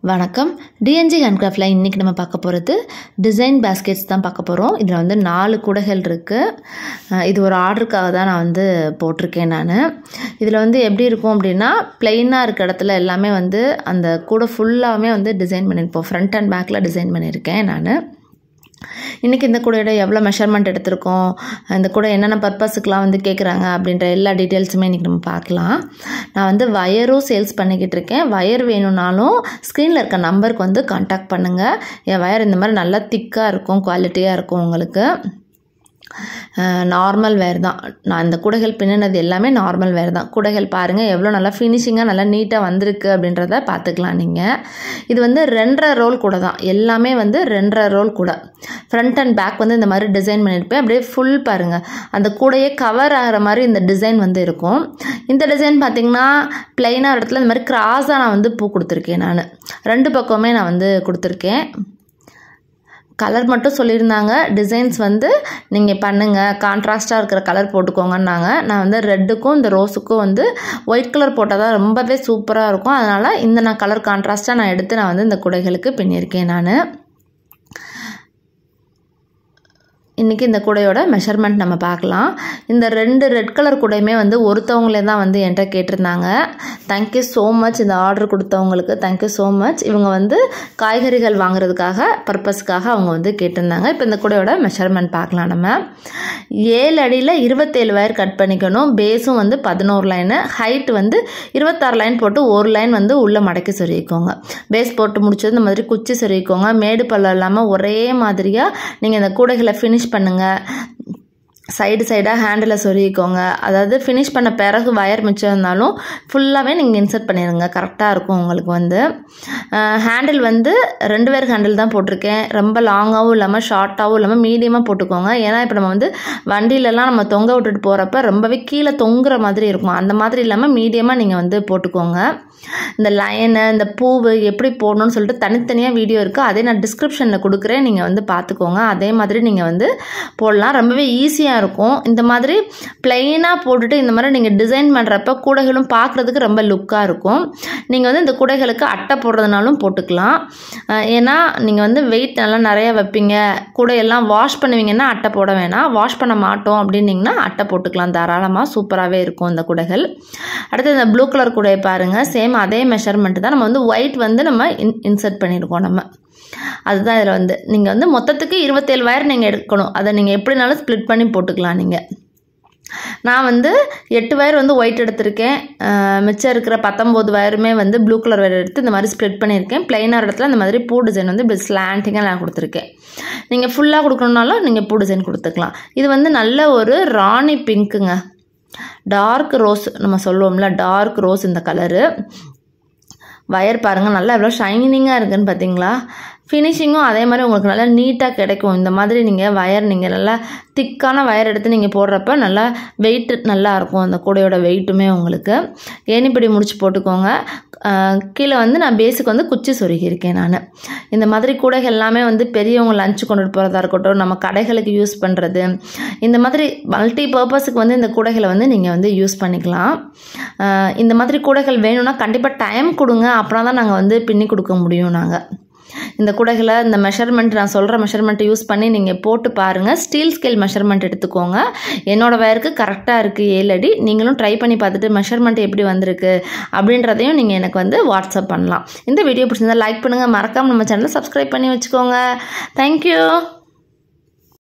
வணக்கம். டிஎன்ஜி ஹேண்ட்கிராஃப்ட்ல இன்றைக்கி நம்ம பார்க்க போகிறது டிசைன் பேஸ்கெட்ஸ் தான் பார்க்க போகிறோம். இதில் வந்து 4 கூடைகள் இருக்குது. இது ஒரு ஆர்டருக்காக தான் நான் வந்து போட்டிருக்கேன். இதில் வந்து எப்படி இருக்கும் அப்படின்னா, பிளெயினாக இருக்க இடத்துல எல்லாமே வந்து அந்த கூடை ஃபுல்லாகவே வந்து டிசைன் பண்ணியிருப்போம். ஃப்ரண்ட் அண்ட் பேக்கில் டிசைன் பண்ணியிருக்கேன் நான். இன்றைக்கி இந்த கூடையோட எவ்வளோ மெஷர்மெண்ட் எடுத்திருக்கோம், இந்த கூடை என்னென்ன பர்பஸுக்கெலாம் வந்து கேட்குறாங்க அப்படின்ற எல்லா டீட்டெயில்ஸுமே இன்றைக்கி நம்ம பார்க்கலாம். நான் வந்து வயரும் சேல்ஸ் பண்ணிக்கிட்டு இருக்கேன். வயர் வேணும்னாலும் ஸ்க்ரீனில் இருக்க நம்பருக்கு வந்து கான்டாக்ட் பண்ணுங்கள். என் வயர் இந்த மாதிரி நல்லா திக்காக இருக்கும், குவாலிட்டியாக இருக்கும். உங்களுக்கு நார்மல் வேர் தான். நான் இந்த கூடைகள் பின்னினது எல்லாமே நார்மல் வேர் தான். கூடைகள் பாருங்கள் எவ்வளோ நல்லா ஃபினிஷிங்காக நல்லா நீட்டாக வந்திருக்கு அப்படின்றத பார்த்துக்கலாம் நீங்கள். இது வந்து 2.5 ரோல் கூடை தான். எல்லாமே வந்து 2.5 ரோல் கூடை. ஃப்ரண்ட் அண்ட் பேக் வந்து இந்த மாதிரி டிசைன் பண்ணியிருப்பேன். அப்படியே ஃபுல் பாருங்கள், அந்த கூடையே கவர் ஆகிற மாதிரி இந்த டிசைன் வந்து இருக்கும். இந்த டிசைன் பார்த்திங்கன்னா பிளெயினாக இடத்துல இந்த மாதிரி கிராஸாக நான் வந்து பூ கொடுத்துருக்கேன். நான் 2 பக்கமே நான் வந்து கொடுத்துருக்கேன். கலர் மட்டும் சொல்லியிருந்தாங்க. டிசைன்ஸ் வந்து நீங்கள் பண்ணுங்கள், கான்ட்ராஸ்ட்டாக இருக்கிற கலர் போட்டுக்கோங்கன்னாங்க. நான் வந்து ரெட்டுக்கும் இந்த ரோஸுக்கும் வந்து ஒயிட் கலர் போட்டால் தான் ரொம்பவே சூப்பராக இருக்கும். அதனால் நான் கலர் கான்ட்ராஸ்ட்டாக நான் எடுத்து நான் வந்து இந்த கூடைகளுக்கு பின்னியிருக்கேன். நான் இன்றைக்கி இந்த கூடையோட மெஷர்மெண்ட் நம்ம பார்க்கலாம். இந்த 2 ரெட் கலர் கூடையுமே வந்து ஒருத்தவங்களே தான் வந்து என்கிட்ட கேட்டிருந்தாங்க. Thank you so much. இந்த ஆர்டர் கொடுத்தவங்களுக்கு தேங்க்யூ ஸோ மச். இவங்க வந்து காய்கறிகள் வாங்குறதுக்காக பர்பஸ்க்காக அவங்க வந்து கேட்டிருந்தாங்க. இப்போ இந்த கூடையோட மெஷர்மெண்ட் பார்க்கலாம். நம்ம 7 அடியில் 27 வயர் கட் பண்ணிக்கணும். பேஸும் வந்து 11 லைனு, ஹைட் வந்து 26 லைன் போட்டு ஒரு லைன் வந்து உள்ளே மடக்கி சொருகிக்கோங்க. பேஸ் போட்டு முடிச்சது இந்த மாதிரி குச்சி சொருகிக்கோங்க. மேடு பள்ளம் இல்லாமல் ஒரே மாதிரியாக நீங்கள் இந்த கூடைகளை ஃபினிஷ் பண்ணுங்கள். சைடாக ஹேண்டில் சொருகிக்கோங்க. அதாவது ஃபினிஷ் பண்ண பிறகு வயர் மிச்சம் இருந்தாலும் ஃபுல்லாகவே நீங்கள் இன்சர்ட் பண்ணிடுங்க. கரெக்டாக இருக்கும் உங்களுக்கு வந்து. ஹேண்டில் வந்து 2 வயர் ஹேண்டில் தான் போட்டிருக்கேன். ரொம்ப லாங்காகவும் இல்லாமல் ஷார்ட்டாகவும் இல்லாமல் மீடியமாக போட்டுக்கோங்க. ஏன்னா இப்போ நம்ம வந்து வண்டியிலலாம் நம்ம தொங்க விட்டுட்டு போகிறப்ப ரொம்பவே கீழே தொங்குற மாதிரி இருக்கும். அந்த மாதிரி இல்லாமல் மீடியமாக நீங்கள் வந்து போட்டுக்கோங்க. இந்த லைனு இந்த பூவு எப்படி போடணும்னு சொல்லிட்டு தனித்தனியாக வீடியோ இருக்குது. அதே நான் டிஸ்கிரிப்ஷனில் கொடுக்குறேன், நீங்கள் வந்து பார்த்துக்கோங்க. அதே மாதிரி நீங்கள் வந்து போடலாம். ரொம்பவே ஈஸியாக இருக்கும். இந்த மாதிரி பிளெயினாக போட்டுட்டு இந்த மாதிரி நீங்கள் டிசைன் பண்ணுறப்ப கூடைகளும் பார்க்குறதுக்கு ரொம்ப லுக்காக இருக்கும். நீங்கள் வந்து இந்த கூடைகளுக்கு அட்டை போடுறதுனாலும் போட்டுக்கலாம். ஏன்னா நீங்கள் வந்து வெயிட் நல்லா நிறையா வைப்பீங்க, கூடையெல்லாம் வாஷ் பண்ணுவீங்கன்னா அட்டை போட வேணாம். வாஷ் பண்ண மாட்டோம் அப்படின்னிங்கன்னா அட்டை போட்டுக்கலாம் தாராளமாக. சூப்பராகவே இருக்கும் இந்த கூடைகள். அடுத்து இந்த ப்ளூ கலர் கூடையை பாருங்கள். சேம் அதே மெஷர்மெண்ட் தான். நம்ம வந்து ஒயிட் வந்து நம்ம இன்சர்ட் பண்ணியிருக்கோம். நம்ம அதுதான் இதில் வந்து நீங்கள் வந்து மொத்தத்துக்கு 27 வயர் நீங்கள் எடுக்கணும். அதை நீங்கள் எப்படினாலும் ஸ்ப்ளிட் பண்ணி போட்டுக்கலாம். நீங்கள் நான் வந்து 8 வயர் வந்து ஒயிட் எடுத்திருக்கேன். மிச்சம் இருக்கிற 19 வயருமே வந்து ப்ளூ கலர் வயர் எடுத்து இந்த மாதிரி ஸ்ப்ளிட் பண்ணியிருக்கேன். பிளைனாக இடத்துல இந்த மாதிரி பூ டிசைன் வந்து இப்படி ஸ்லாண்டிங்காக நான் கொடுத்துருக்கேன். நீங்கள் ஃபுல்லாக கொடுக்கணுன்னாலும் நீங்கள் பூ டிசைன் கொடுத்துக்கலாம். இது வந்து நல்ல ஒரு ராணி பிங்க்குங்க. டார்க் ரோஸ் நம்ம சொல்லுவோம்ல, டார்க் ரோஸ் இந்த கலரு. வயர் பாருங்கள் நல்லா எவ்வளோ ஷைனிங்காக இருக்குதுன்னு பார்த்தீங்களா. ஃபினிஷிங்கும் அதே மாதிரி உங்களுக்கு நல்லா நீட்டாக கிடைக்கும். இந்த மாதிரி நீங்கள் வயர் நீங்கள் நல்லா திக்கான வயர் எடுத்து நீங்கள் போடுறப்ப நல்லா வெயிட்டு நல்லாயிருக்கும். அந்த கூடையோட வெயிட்டுமே உங்களுக்கு. ஏணிப்படி முடிச்சு போட்டுக்கோங்க. கீழே வந்து நான் பேஸுக்கு வந்து குச்சி சொருகியிருக்கேன். நான் இந்த மாதிரி கூடைகள் எல்லாமே வந்து பெரியவங்க லஞ்சு கொண்டுட்டு போகிறதா இருக்கட்டும், நம்ம கடைகளுக்கு யூஸ் பண்ணுறது, இந்த மாதிரி மல்டி பர்பஸுக்கு வந்து இந்த கூடைகளை வந்து நீங்கள் வந்து யூஸ் பண்ணிக்கலாம். இந்த மாதிரி கூடைகள் வேணும்னா கண்டிப்பாக டைம் கொடுங்க. அப்புறம் தான் நாங்கள் வந்து பின்னி கொடுக்க முடியும். நாங்கள் இந்த கூடைகளை இந்த மெஷர்மெண்ட் நான் சொல்கிற மெஷர்மெண்ட்டை யூஸ் பண்ணி நீங்கள் போட்டு பாருங்கள். ஸ்டீல் ஸ்கேல் மெஷர்மெண்ட் எடுத்துக்கோங்க. என்னோடய வயருக்கு கரெக்டாக இருக்குது 7 அடி. நீங்களும் ட்ரை பண்ணி பார்த்துட்டு மெஷர்மெண்ட் எப்படி வந்திருக்கு அப்படின்றதையும் நீங்கள் எனக்கு வந்து வாட்ஸ்அப் பண்ணலாம். இந்த வீடியோ பிடிச்சிருந்தா லைக் பண்ணுங்கள். மறக்காமல் நம்ம சேனலை சப்ஸ்கிரைப் பண்ணி வச்சுக்கோங்க. தேங்க்யூ.